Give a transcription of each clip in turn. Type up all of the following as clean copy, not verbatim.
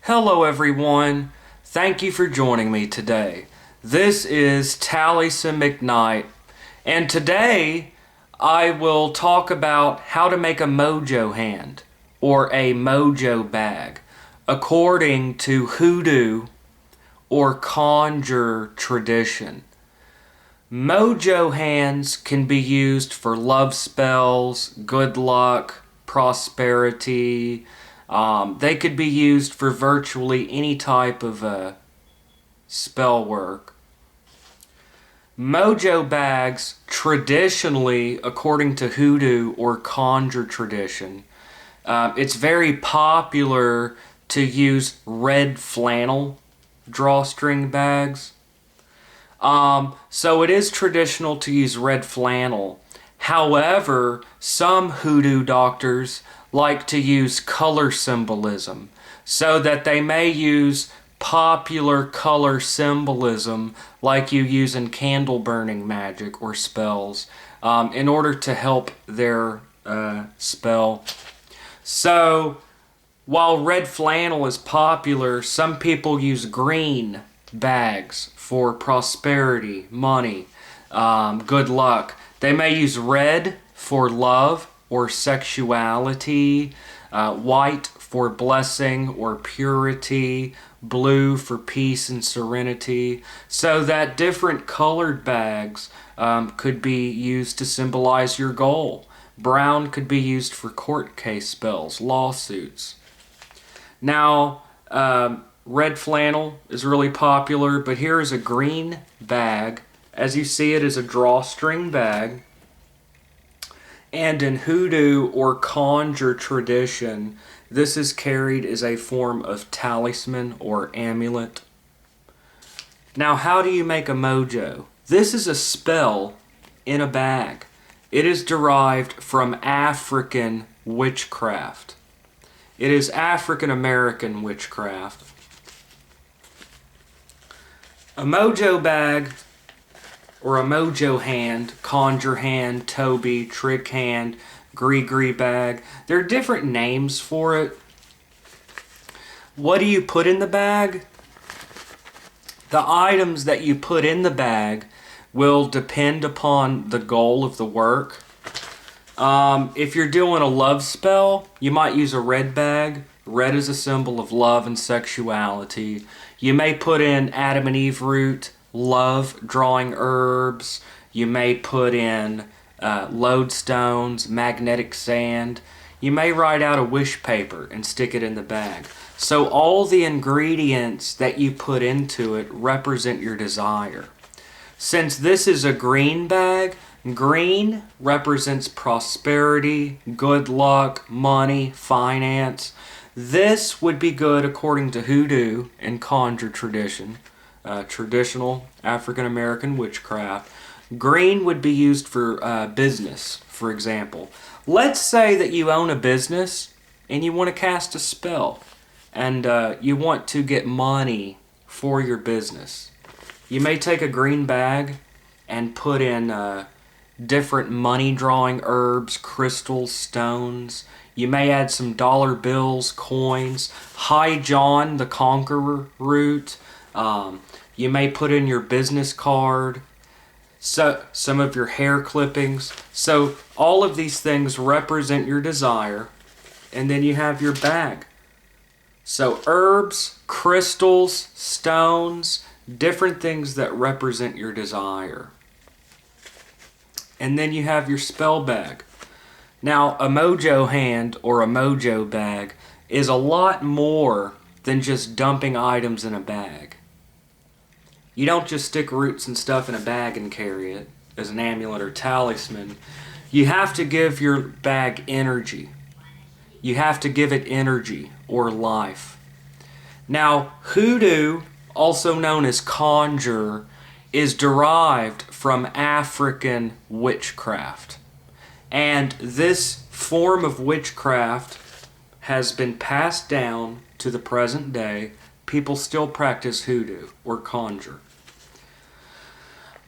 Hello everyone, thank you for joining me today. This is Taliesin McKnight, and today I will talk about how to make a mojo hand or a mojo bag according to Hoodoo or Conjure tradition. Mojo hands can be used for love spells, good luck, prosperity. They could be used for virtually any type of spell work. Mojo bags, traditionally, according to Hoodoo or Conjure tradition, it's very popular to use red flannel drawstring bags. So it is traditional to use red flannel. However, some Hoodoo doctors like to use color symbolism so that they may use popular color symbolism like you use in candle burning magic or spells in order to help their spell. So while red flannel is popular, some people use green bags for prosperity, money, good luck. They may use red for love or sexuality, white for blessing or purity, blue for peace and serenity, so that different colored bags could be used to symbolize your goal. Brown could be used for court case spells, lawsuits. Now, red flannel is really popular, but here is a green bag. As you see, it is a drawstring bag. And in Hoodoo or Conjure tradition, this is carried as a form of talisman or amulet. Now, how do you make a mojo? This is a spell in a bag. It is derived from African witchcraft. It is African American witchcraft. A mojo bag or a mojo hand, conjure hand, Toby, trick hand, gree bag. There are different names for it. What do you put in the bag? The items that you put in the bag will depend upon the goal of the work. If you're doing a love spell, you might use a red bag. Red is a symbol of love and sexuality. You may put in Adam and Eve root, love, drawing herbs. You may put in lodestones, magnetic sand. You may write out a wish paper and stick it in the bag. So all the ingredients that you put into it represent your desire. Since this is a green bag, green represents prosperity, good luck, money, finance. This would be good according to Hoodoo and Conjure tradition, traditional African American witchcraft. Green would be used for business, for example. Let's say that you own a business and you want to cast a spell and you want to get money for your business. You may take a green bag and put in different money drawing herbs, crystals, stones. You may add some dollar bills, coins, High John the Conqueror root. You may put in your business card, so some of your hair clippings. So all of these things represent your desire, and then you have your bag. So herbs, crystals, stones, different things that represent your desire. And then you have your spell bag. Now, a mojo hand or a mojo bag is a lot more than just dumping items in a bag. You don't just stick roots and stuff in a bag and carry it as an amulet or talisman. You have to give your bag energy. You have to give it energy or life. Now, Hoodoo, also known as Conjure, is derived from African witchcraft. And this form of witchcraft has been passed down to the present day. People still practice Hoodoo or Conjure.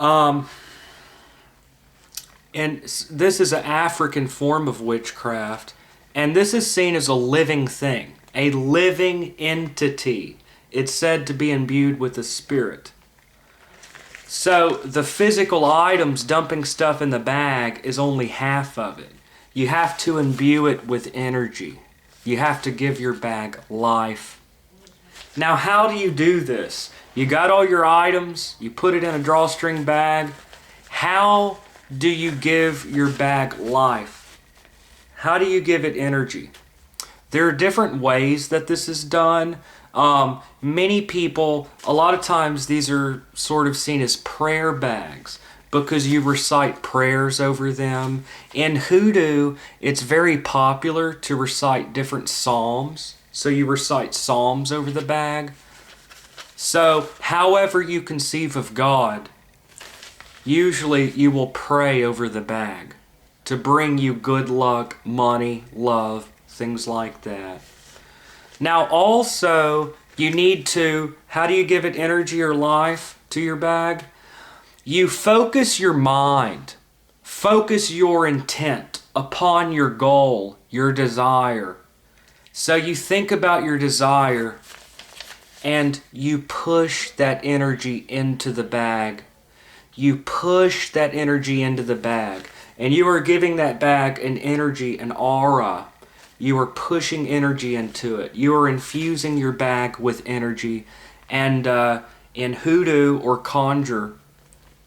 And this is an African form of witchcraft, and this is seen as a living thing. a living entity. It's said to be imbued with a spirit. So the physical items dumping stuff in the bag is only half of it. You have to imbue it with energy. You have to give your bag life. Now, how do you do this? You got all your items, you put it in a drawstring bag. How do you give your bag life? How do you give it energy? There are different ways that this is done. Many people, a lot of times these are sort of seen as prayer bags because you recite prayers over them. In Hoodoo, it's very popular to recite different psalms. So you recite psalms over the bag. So however you conceive of God, usually you will pray over the bag to bring you good luck, money, love, things like that. Now also, you need to, how do you give it energy or life to your bag? You focus your mind, focus your intent upon your goal, your desire. So you think about your desire and you push that energy into the bag. You push that energy into the bag and you are giving that bag an energy, an aura. You are pushing energy into it. You are infusing your bag with energy. And in Hoodoo or Conjure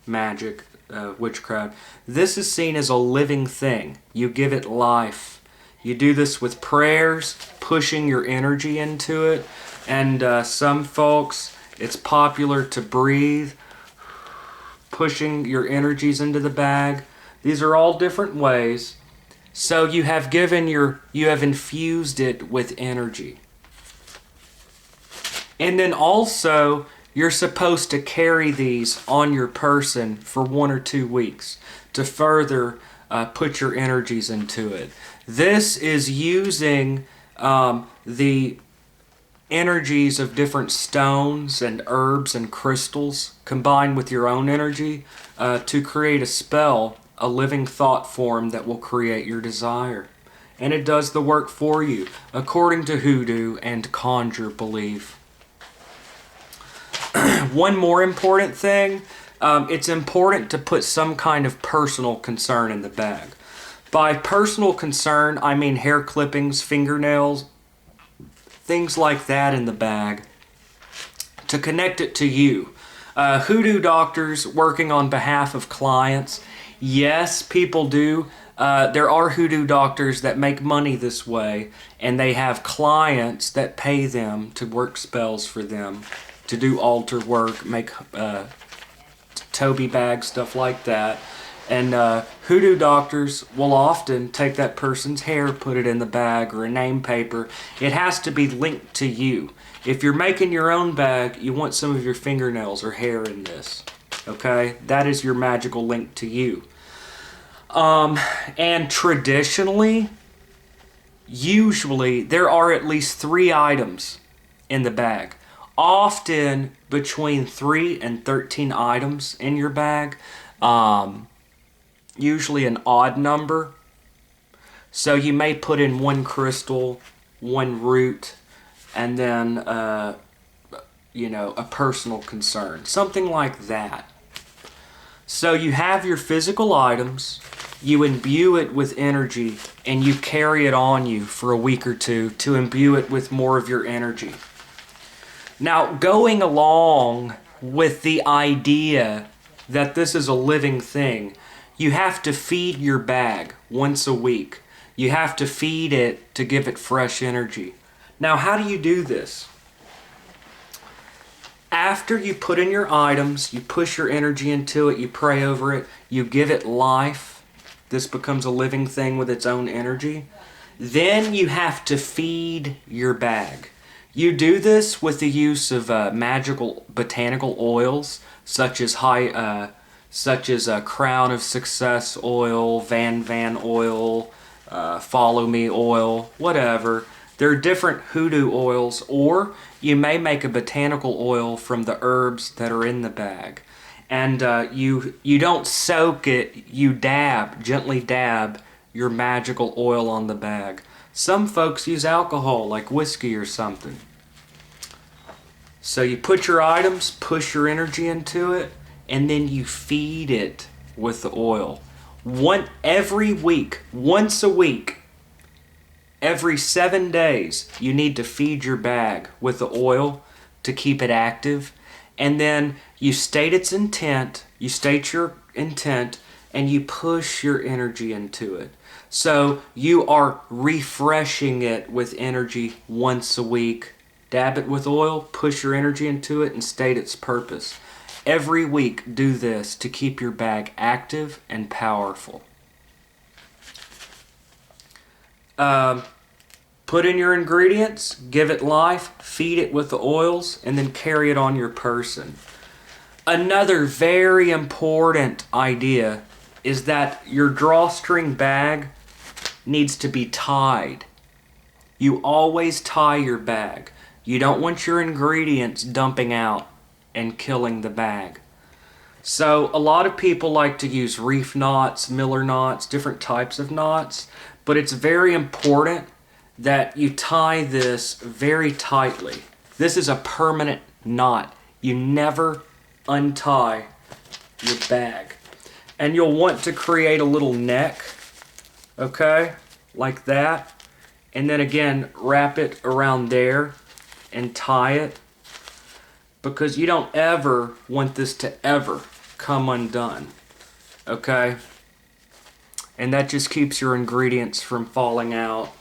magic, witchcraft, this is seen as a living thing. You give it life. You do this with prayers, pushing your energy into it. And some folks, it's popular to breathe, pushing your energies into the bag. These are all different ways. So you have infused it with energy. And then also, you're supposed to carry these on your person for 1 or 2 weeks to further put your energies into it. This is using the energies of different stones and herbs and crystals combined with your own energy to create a spell, a living thought form that will create your desire. And it does the work for you, according to Hoodoo and Conjure belief. One more important thing, it's important to put some kind of personal concern in the bag. By personal concern, I mean hair clippings, fingernails, things like that in the bag, to connect it to you. Hoodoo doctors working on behalf of clients. Yes, people do. There are Hoodoo doctors that make money this way, and they have clients that pay them to work spells for them, to do altar work, make Toby bags, stuff like that. And Hoodoo doctors will often take that person's hair, put it in the bag or a name paper. It has to be linked to you. If you're making your own bag, you want some of your fingernails or hair in this. Okay? That is your magical link to you. And traditionally, usually, there are at least 3 items in the bag. Often between 3 and 13 items in your bag. Usually an odd number. So you may put in 1 crystal, 1 root, and then, a personal concern. Something like that. So you have your physical items, you imbue it with energy, and you carry it on you for a week or 2 to imbue it with more of your energy. Now, going along with the idea that this is a living thing, you have to feed your bag once a week. You have to feed it to give it fresh energy. Now, how do you do this? After you put in your items, you push your energy into it, you pray over it, you give it life. This becomes a living thing with its own energy. Then you have to feed your bag. You do this with the use of magical botanical oils, such as Crown of Success oil, Van oil, Follow Me oil, whatever. There are different Hoodoo oils, or you may make a botanical oil from the herbs that are in the bag. And you don't soak it, you gently dab your magical oil on the bag. Some folks use alcohol, like whiskey or something. So you put your items, push your energy into it, and then you feed it with the oil. Every week, once a week, every 7 days, you need to feed your bag with the oil to keep it active. And then you state its intent, you state your intent, and you push your energy into it. So you are refreshing it with energy once a week. Dab it with oil, push your energy into it, and state its purpose. Every week, do this to keep your bag active and powerful. Put in your ingredients, give it life, feed it with the oils, and then carry it on your person. Another very important idea is that your drawstring bag needs to be tied. You always tie your bag. You don't want your ingredients dumping out and killing the bag. So a lot of people like to use reef knots, miller knots, different types of knots, but it's very important that you tie this very tightly. This is a permanent knot. You never untie your bag. And you'll want to create a little neck, okay, like that. And then again, wrap it around there and tie it, because you don't ever want this to ever come undone, okay? And that just keeps your ingredients from falling out.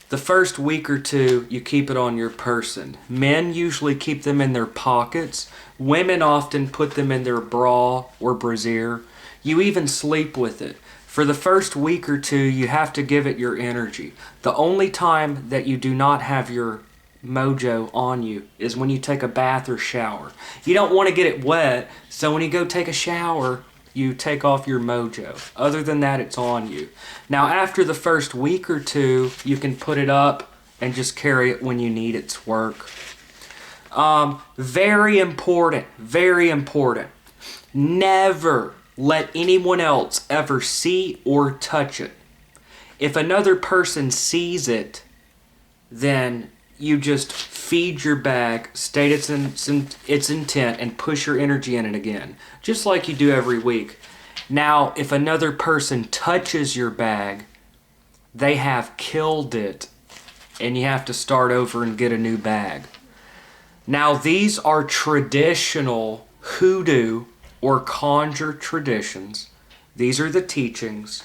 The first week or two, you keep it on your person. Men usually keep them in their pockets. Women often put them in their bra or brassiere. You even sleep with it. For the first week or two, you have to give it your energy. The only time that you do not have your mojo on you is when you take a bath or shower. You don't want to get it wet, so when you go take a shower, you take off your mojo. Other than that, it's on you. Now, after the first week or two, you can put it up and just carry it when you need its work. Very important, very important. Never let anyone else ever see or touch it. If another person sees it, then you just feed your bag, state its intent, and push your energy in it again, just like you do every week. Now, if another person touches your bag, they have killed it, and you have to start over and get a new bag. Now, these are traditional Hoodoo or Conjure traditions. These are the teachings.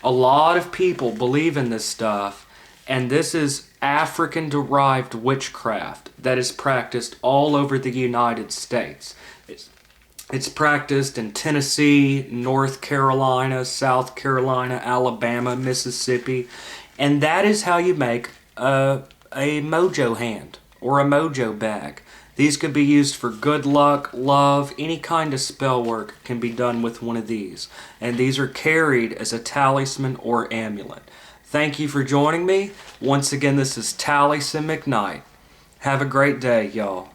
A lot of people believe in this stuff, and this is African-derived witchcraft that is practiced all over the United States. It's practiced in Tennessee, North Carolina, South Carolina, Alabama, Mississippi, and that is how you make a mojo hand or a mojo bag. These could be used for good luck, love, any kind of spell work can be done with one of these. And these are carried as a talisman or amulet. Thank you for joining me. Once again, this is Taliesin McKnight. Have a great day, y'all.